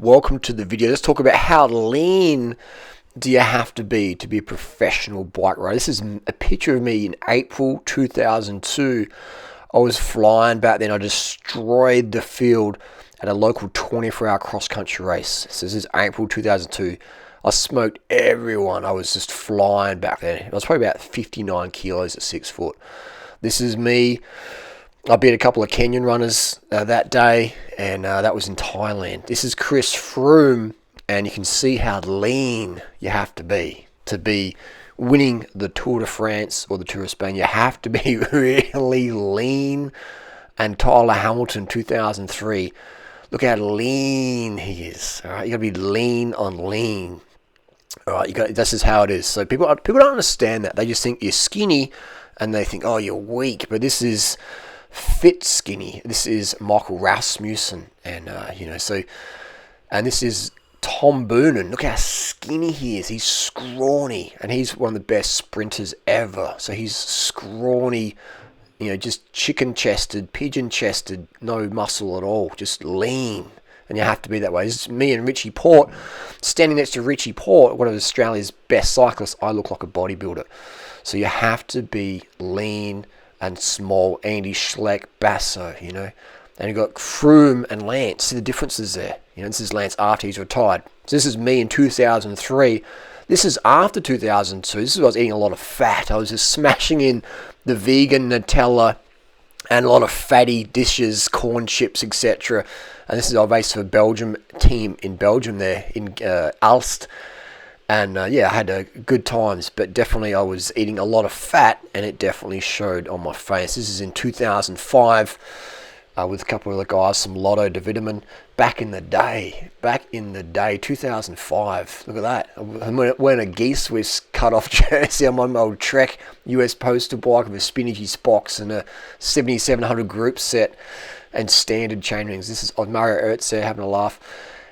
Welcome to the video. Let's talk about how lean do you have to be a professional bike rider. This is a picture of me in April 2002. I was flying back then. I destroyed the field at a local 24-hour cross-country race. So this is April 2002. I smoked everyone. I was just flying back then. I was probably about 59 kilos at 6 foot. This is me. I beat a couple of Kenyan runners that day, and that was in Thailand. This is Chris Froome, and you can see how lean you have to be winning the Tour de France or the Tour of Spain. You have to be really lean. And Tyler Hamilton, 2003, look how lean he is. All right, you got to be lean on lean. All right, this is how it is. So people don't understand that. They just think you're skinny, and they think, oh, you're weak. But this is fit skinny. This is Michael Rasmussen, and and this is Tom Boonen. Look how skinny he is. He's scrawny, and he's one of the best sprinters ever. So he's scrawny, just chicken-chested, pigeon-chested, no muscle at all, just lean. And you have to be that way. This is me and Richie Port, standing next to Richie Port, one of Australia's best cyclists. I look like a bodybuilder. So you have to be lean and small. Andy Schleck, Basso, And you've got Froome and Lance. See the differences there. This is Lance after he's retired. So this is me in 2003. This is after 2002. This is when I was eating a lot of fat. I was just smashing in the vegan Nutella and a lot of fatty dishes, corn chips, etc. And this is our race for Belgium team in Belgium there in Aalst. And I had good times, but definitely I was eating a lot of fat, and it definitely showed on my face. This is in 2005 with a couple of the guys, some Lotto de Vitamin. Back in the day, 2005. Look at that. I'm wearing a Geese Swiss cut-off jersey on my old Trek US postal bike with a Spinachy Spox and a 7700 group set and standard chain rings. This is Mario Ertz there having a laugh.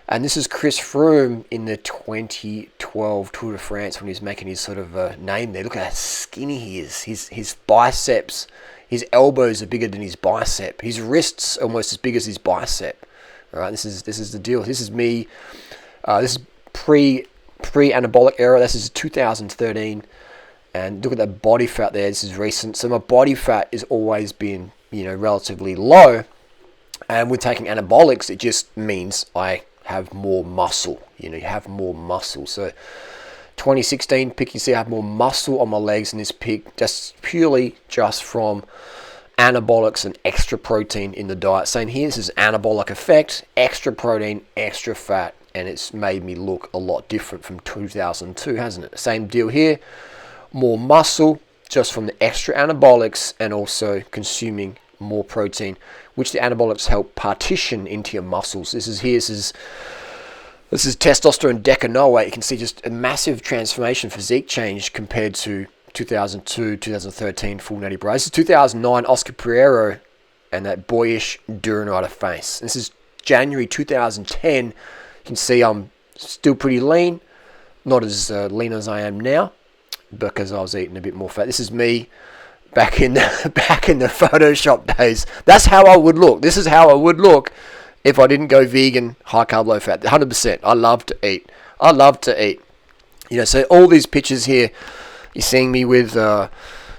And this is Chris Froome in the 2012 Tour de France when he was making his sort of name there. Look at how skinny he is. His biceps, his elbows are bigger than his bicep. His wrists are almost as big as his bicep. All right, this is the deal. This is me. This is pre-anabolic era. This is 2013. And look at that body fat there. This is recent. So my body fat has always been, relatively low. And with taking anabolics, it just means I have more muscle. You have more muscle. So 2016 pic, you see I have more muscle on my legs in this pic, purely from anabolics and extra protein in the diet. Same here, this is anabolic effect, extra protein, extra fat, and it's made me look a lot different from 2002, hasn't it? Same deal here, more muscle just from the extra anabolics and also consuming more protein, which the anabolics help partition into your muscles. This is testosterone decanoate. You can see just a massive transformation, physique change compared to 2002, 2013 full natty bro. This is 2009 Oscar Pereiro and that boyish durianrider face. This is January 2010. You can see I'm still pretty lean, not as lean as I am now because I was eating a bit more fat. This is me back in the Photoshop days. That's how I would look. This is how I would look if I didn't go vegan, high carb, low fat. 100%. I love to eat. So all these pictures here, you're seeing me with,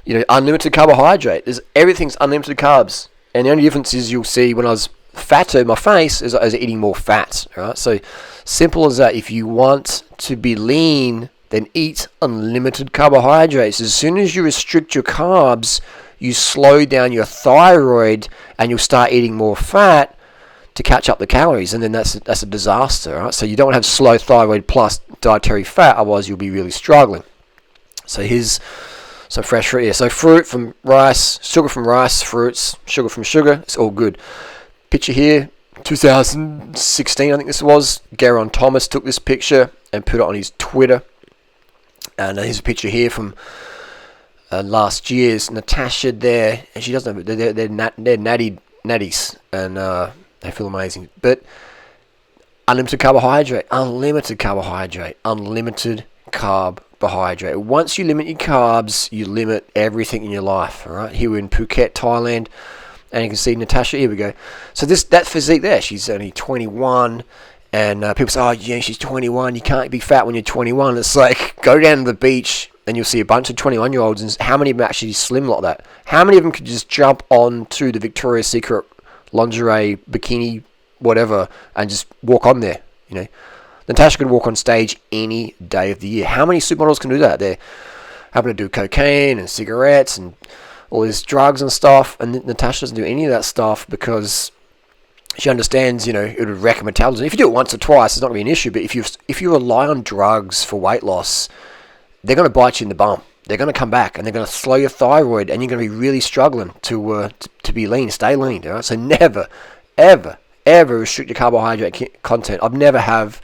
unlimited carbohydrate. Everything's unlimited carbs. And the only difference is you'll see when I was fatter, my face, is I was eating more fat. Right? So simple as that. If you want to be lean, then eat unlimited carbohydrates. As soon as you restrict your carbs, you slow down your thyroid and you'll start eating more fat to catch up the calories, and then that's a disaster. Right? So you don't want to have slow thyroid plus dietary fat, otherwise you'll be really struggling. So here's some fresh fruit here. So fruit from rice, sugar from rice, fruits, sugar from sugar. It's all good. Picture here, 2016, I think this was. Geraint Thomas took this picture and put it on his Twitter. And here's a picture here from last year's Natasha there, and she doesn't know, they're natties, and they feel amazing. But unlimited carbohydrate. Once you limit your carbs, you limit everything in your life. All right, here we're in Phuket, Thailand, and you can see Natasha. Here we go. So that physique there, she's only 21. And people say, oh, yeah, she's 21. You can't be fat when you're 21. It's like, go down to the beach and you'll see a bunch of 21-year-olds. And how many of them actually slim like that? How many of them could just jump onto the Victoria's Secret lingerie, bikini, whatever, and just walk on there? You know, Natasha could walk on stage any day of the year. How many supermodels can do that? They're having to do cocaine and cigarettes and all these drugs and stuff. And Natasha doesn't do any of that stuff because she understands, you know, it would wreck her metabolism. If you do it once or twice, it's not going to be an issue. But if you rely on drugs for weight loss, they're going to bite you in the bum. They're going to come back and they're going to slow your thyroid, and you're going to be really struggling to be lean, stay lean. All right? So never, ever, ever restrict your carbohydrate content. I've never have,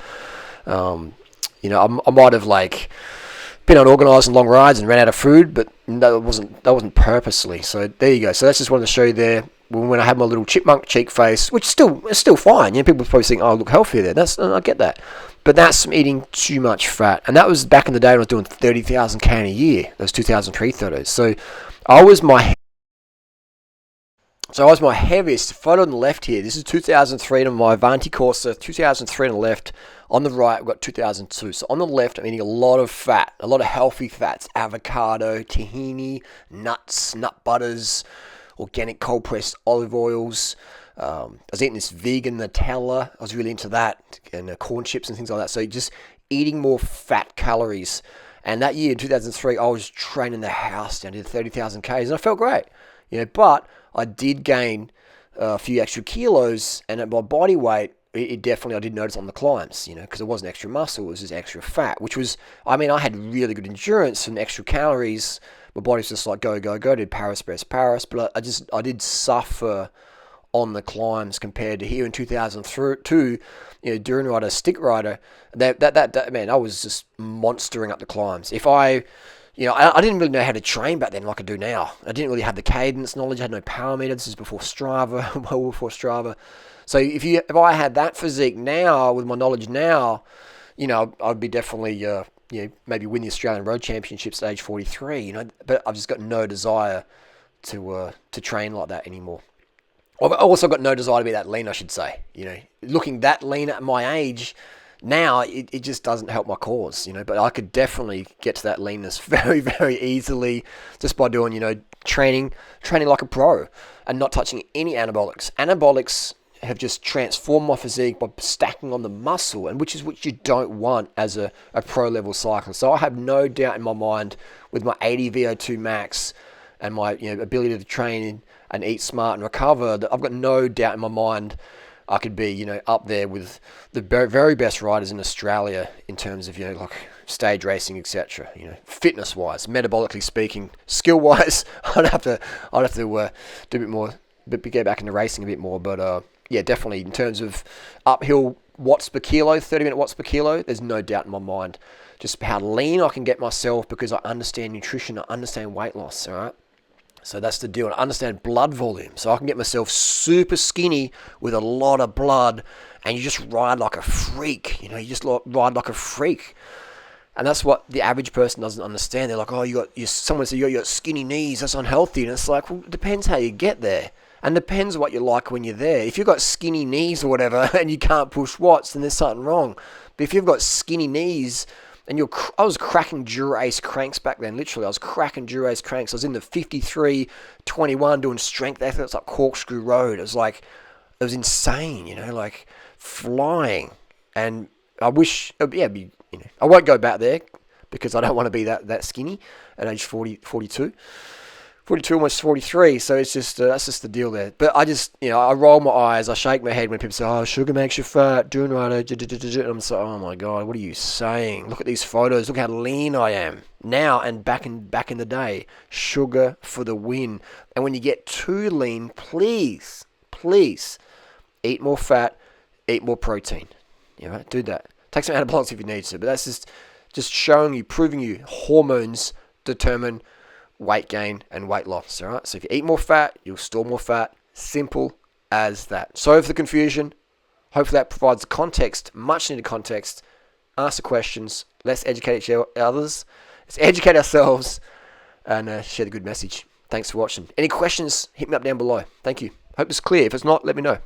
you know, I might have like been unorganized on long rides and ran out of food, but that wasn't purposely. So there you go. So that's just wanted to show you there. When I had my little chipmunk cheek face, which is still fine. You know, people probably think, oh, I look healthier there. I get that. But that's from eating too much fat. And that was back in the day when I was doing 30,000 km a year. Those 2003 photos. So I was my heaviest. Photo on the left here. This is 2003 on my Avanti Corsa. 2003 on the left. On the right, we've got 2002. So on the left, I'm eating a lot of fat. A lot of healthy fats. Avocado, tahini, nuts, nut butters, organic cold pressed olive oils. I was eating this vegan Nutella. I was really into that, and corn chips and things like that. So just eating more fat calories. And that year in 2003, I was training the house down to 30,000 Ks, and I felt great. You know, but I did gain a few extra kilos, and at my body weight, it definitely, I did notice on the climbs, you know, because it wasn't extra muscle, it was just extra fat, which was, I mean, I had really good endurance and extra calories. My body's just like, go, did Paris, but I did suffer on the climbs compared to here in 2002, you know, durianrider, stick rider. That man, I was just monstering up the climbs. If I didn't really know how to train back then like I do now. I didn't really have the cadence knowledge. I had no power meter. This is before Strava, well before Strava. So if I had that physique now, with my knowledge now, you know, I'd be definitely, you know, maybe win the Australian Road Championships at age 43, you know, but I've just got no desire to train like that anymore. I've also got no desire to be that lean, I should say. You know, looking that lean at my age now, it just doesn't help my cause, you know, but I could definitely get to that leanness very, very easily just by doing, you know, training like a pro and not touching any anabolics. Anabolics have just transformed my physique by stacking on the muscle, and which you don't want as a pro level cyclist. So I have no doubt in my mind with my 80 VO2 max and my, you know, ability to train and eat smart and recover, that I've got no doubt in my mind I could be, you know, up there with the very best riders in Australia in terms of, you know, like stage racing, etc. You know, fitness wise, metabolically speaking, skill wise, I'd have to do a bit more, but get back into racing a bit more. But yeah, definitely in terms of uphill watts per kilo, 30-minute watts per kilo, there's no doubt in my mind just how lean I can get myself because I understand nutrition, I understand weight loss. All right. So that's the deal. I understand blood volume. So I can get myself super skinny with a lot of blood, and you just ride like a freak. You know, you just ride like a freak. And that's what the average person doesn't understand. They're like, oh, someone said you got skinny knees, that's unhealthy. And it's like, well, it depends how you get there. And depends what you like when you're there. If you've got skinny knees or whatever and you can't push watts, then there's something wrong. But if you've got skinny knees, and I was cracking Dura-Ace cranks back then, literally. I was cracking Dura-Ace cranks. I was in the 53-21 doing strength efforts up Corkscrew Road. It was insane, you know, like flying. And I wish, you know, I won't go back there because I don't want to be that skinny at age 42, almost 43. So it's just, that's just the deal there. But I just, you know, I roll my eyes, I shake my head when people say, oh, sugar makes you fat, doing right, and I'm so, oh my God, what are you saying? Look at these photos, look how lean I am now and back in the day. Sugar for the win. And when you get too lean, please eat more fat, eat more protein. You know, do that. Take some anabolics if you need to, but that's just showing you, proving you hormones determine weight gain and weight loss. All right. So if you eat more fat, you'll store more fat. Simple as that. Sorry for the confusion. Hopefully that provides the context, much needed context. Ask the questions. Let's educate others. Let's educate ourselves and share the good message. Thanks for watching. Any questions? Hit me up down below. Thank you. Hope it's clear. If it's not, let me know.